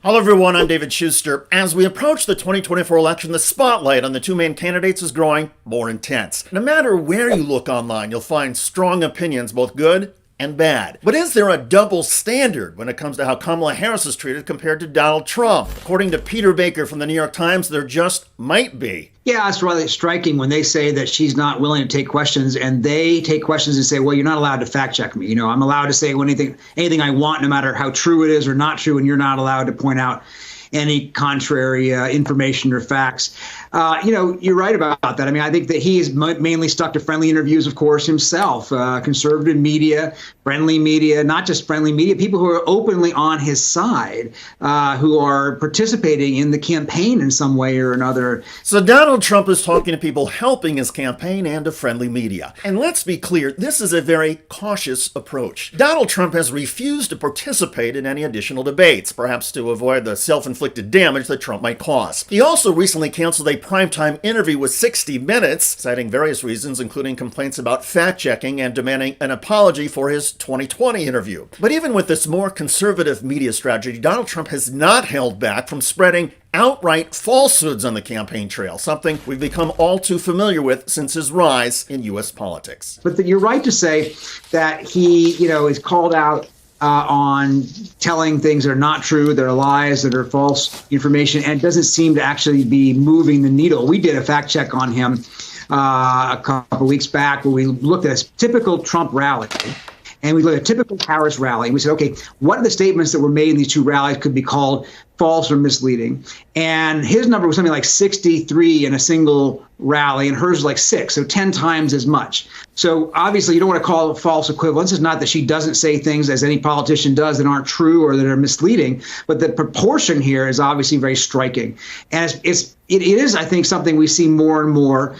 Hello everyone, I'm David Shuster. As we approach the 2024 election, the spotlight on the two main candidates is growing more intense. No matter where you look online, you'll find strong opinions, both good and bad. But is there a double standard when it comes to how Kamala Harris is treated compared to Donald Trump? According to Peter Baker from the New York Times, there just might be. Yeah, it's rather striking when they say that she's not willing to take questions, and they take questions and say, well, you're not allowed to fact check me. I'm allowed to say anything I want, no matter how true it is or not true, and you're not allowed to point out any contrary information or facts. You're right about that. I mean, I think that he is mainly stuck to friendly interviews, of course, himself. Conservative media, friendly media, not just friendly media, people who are openly on his side, who are participating in the campaign in some way or another. So Donald Trump is talking to people helping his campaign and to friendly media. And let's be clear, this is a very cautious approach. Donald Trump has refused to participate in any additional debates, perhaps to avoid the self-inflicted damage that Trump might cause. He also recently canceled a primetime interview with 60 Minutes, citing various reasons, including complaints about fact-checking and demanding an apology for his 2020 interview. But even with this more conservative media strategy, Donald Trump has not held back from spreading outright falsehoods on the campaign trail, something we've become all too familiar with since his rise in U.S. politics. But you're right to say that he, is called out on telling things that are not true, that are lies, that are false information, and doesn't seem to actually be moving the needle. We did a fact check on him a couple of weeks back where we looked at a typical Trump rally. And we looked at a typical Harris rally. And we said, okay, what are the statements that were made in these two rallies could be called false or misleading? And his number was something like 63 in a single rally, and hers was like 6, so 10 times as much. So obviously you don't want to call it false equivalence. It's not that she doesn't say things, as any politician does, that aren't true or that are misleading, but the proportion here is obviously very striking. And it is, I think, something we see more and more.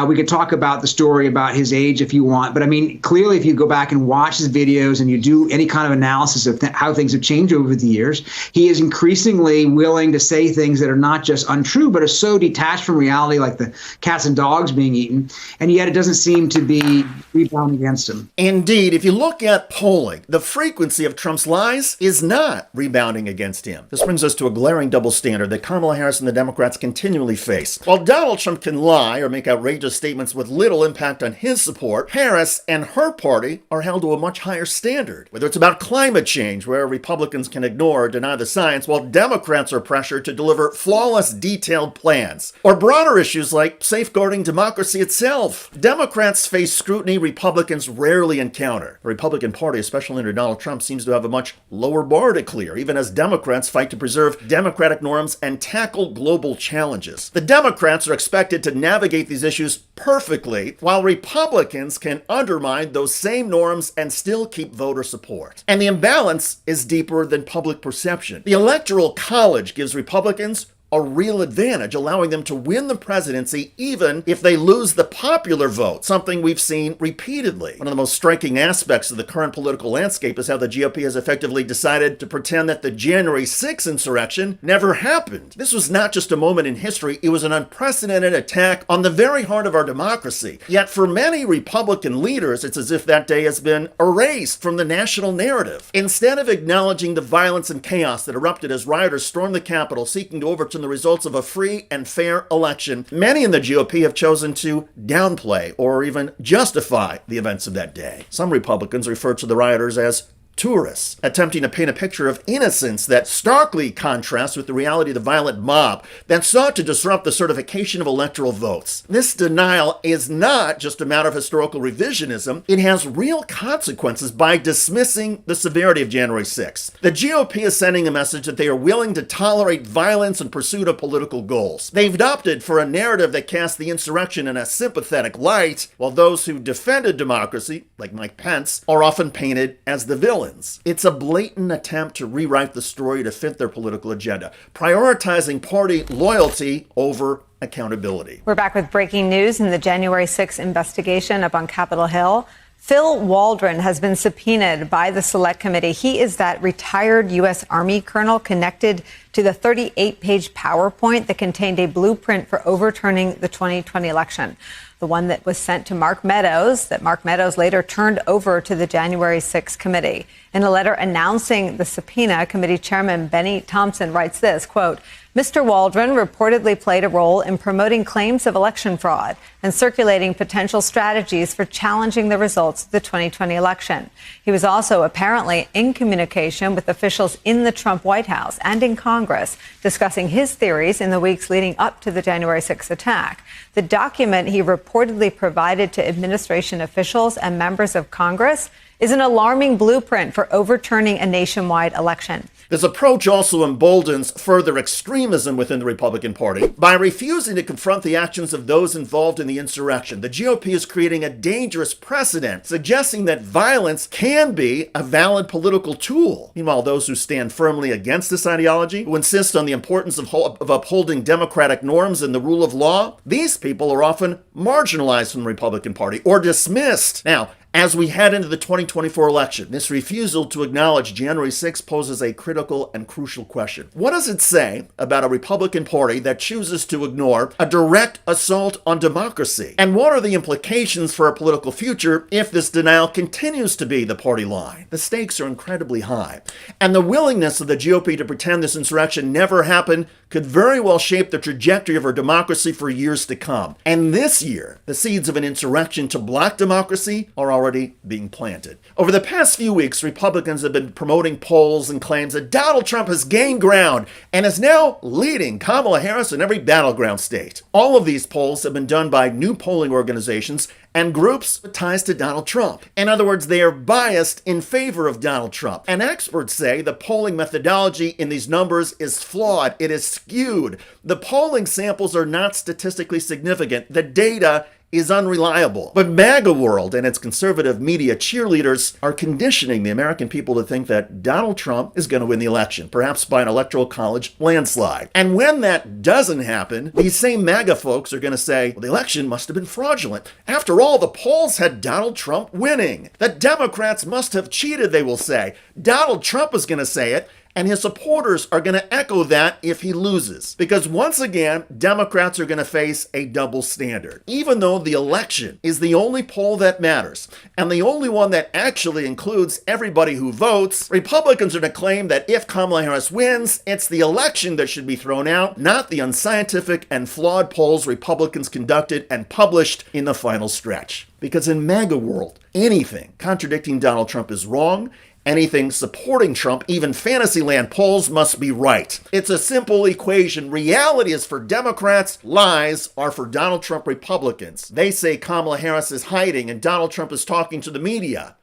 We could talk about the story about his age if you want, but I mean, clearly if you go back and watch his videos and you do any kind of analysis of how things have changed over the years, he is increasingly willing to say things that are not just untrue, but are so detached from reality, like the cats and dogs being eaten, and yet it doesn't seem to be rebounding against him. Indeed, if you look at polling, the frequency of Trump's lies is not rebounding against him. This brings us to a glaring double standard that Kamala Harris and the Democrats continually face. While Donald Trump can lie or make outrageous statements with little impact on his support, Harris and her party are held to a much higher standard. Whether it's about climate change, where Republicans can ignore or deny the science, while Democrats are pressured to deliver flawless, detailed plans, or broader issues like safeguarding democracy itself. Democrats face scrutiny Republicans rarely encounter. The Republican Party, especially under Donald Trump, seems to have a much lower bar to clear, even as Democrats fight to preserve democratic norms and tackle global challenges. The Democrats are expected to navigate these issues perfectly, while Republicans can undermine those same norms and still keep voter support. And the imbalance is deeper than public perception. The Electoral College gives Republicans a real advantage, allowing them to win the presidency even if they lose the popular vote, something we've seen repeatedly. One of the most striking aspects of the current political landscape is how the GOP has effectively decided to pretend that the January 6th insurrection never happened. This was not just a moment in history, it was an unprecedented attack on the very heart of our democracy. Yet for many Republican leaders, it's as if that day has been erased from the national narrative. Instead of acknowledging the violence and chaos that erupted as rioters stormed the Capitol seeking to overturn the results of a free and fair election, many in the GOP have chosen to downplay or even justify the events of that day. Some Republicans refer to the rioters as tourists, attempting to paint a picture of innocence that starkly contrasts with the reality of the violent mob that sought to disrupt the certification of electoral votes. This denial is not just a matter of historical revisionism, it has real consequences by dismissing the severity of January 6th. The GOP is sending a message that they are willing to tolerate violence in pursuit of political goals. They've opted for a narrative that casts the insurrection in a sympathetic light, while those who defended democracy, like Mike Pence, are often painted as the villains. It's a blatant attempt to rewrite the story to fit their political agenda, prioritizing party loyalty over accountability. We're back with breaking news in the January 6th investigation up on Capitol Hill. Phil Waldron has been subpoenaed by the Select Committee. He is that retired U.S. Army colonel connected to the 38-page PowerPoint that contained a blueprint for overturning the 2020 election, the one that was sent to Mark Meadows, that Mark Meadows later turned over to the January 6th committee. In a letter announcing the subpoena, committee chairman Benny Thompson writes this, quote, Mr. Waldron reportedly played a role in promoting claims of election fraud and circulating potential strategies for challenging the results of the 2020 election. He was also apparently in communication with officials in the Trump White House and in Congress, discussing his theories in the weeks leading up to the January 6th attack. The document he reportedly provided to administration officials and members of Congress is an alarming blueprint for overturning a nationwide election. This approach also emboldens further extremism within the Republican Party. By refusing to confront the actions of those involved in the insurrection, the GOP is creating a dangerous precedent, suggesting that violence can be a valid political tool. Meanwhile, those who stand firmly against this ideology, who insist on the importance of upholding democratic norms and the rule of law, these people are often marginalized from the Republican Party or dismissed. Now, as we head into the 2024 election, this refusal to acknowledge January 6th poses a critical and crucial question. What does it say about a Republican Party that chooses to ignore a direct assault on democracy? And what are the implications for our political future if this denial continues to be the party line? The stakes are incredibly high, and the willingness of the GOP to pretend this insurrection never happened could very well shape the trajectory of our democracy for years to come. And this year, the seeds of an insurrection to block democracy are already being planted. Over the past few weeks, Republicans have been promoting polls and claims that Donald Trump has gained ground and is now leading Kamala Harris in every battleground state. All of these polls have been done by new polling organizations and groups with ties to Donald Trump. In other words, they are biased in favor of Donald Trump. And experts say the polling methodology in these numbers is flawed. It is skewed. The polling samples are not statistically significant. The data is unreliable. But MAGA World and its conservative media cheerleaders are conditioning the American people to think that Donald Trump is going to win the election, perhaps by an electoral college landslide. And when that doesn't happen, these same MAGA folks are going to say, well, the election must have been fraudulent. After all, the polls had Donald Trump winning. The Democrats must have cheated, they will say. Donald Trump is going to say it, and his supporters are going to echo that if he loses. Because once again, Democrats are going to face a double standard. Even though the election is the only poll that matters, and the only one that actually includes everybody who votes, Republicans are going to claim that if Kamala Harris wins, it's the election that should be thrown out, not the unscientific and flawed polls Republicans conducted and published in the final stretch. Because in MAGA world, anything contradicting Donald Trump is wrong. Anything supporting Trump, even Fantasyland polls, must be right. It's a simple equation. Reality is for Democrats, lies are for Donald Trump Republicans. They say Kamala Harris is hiding and Donald Trump is talking to the media.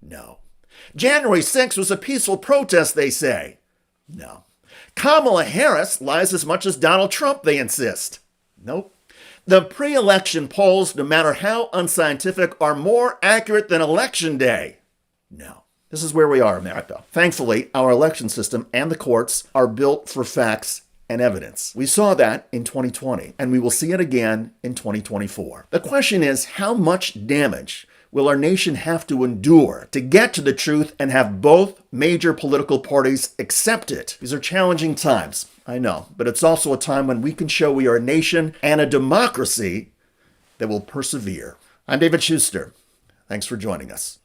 No. January 6th was a peaceful protest, they say. No. Kamala Harris lies as much as Donald Trump, they insist. Nope. The pre-election polls, no matter how unscientific, are more accurate than Election Day. No. This is where we are, America. Thankfully, our election system and the courts are built for facts and evidence. We saw that in 2020, and we will see it again in 2024. The question is, how much damage will our nation have to endure to get to the truth and have both major political parties accept it? These are challenging times, I know, but it's also a time when we can show we are a nation and a democracy that will persevere. I'm David Shuster. Thanks for joining us.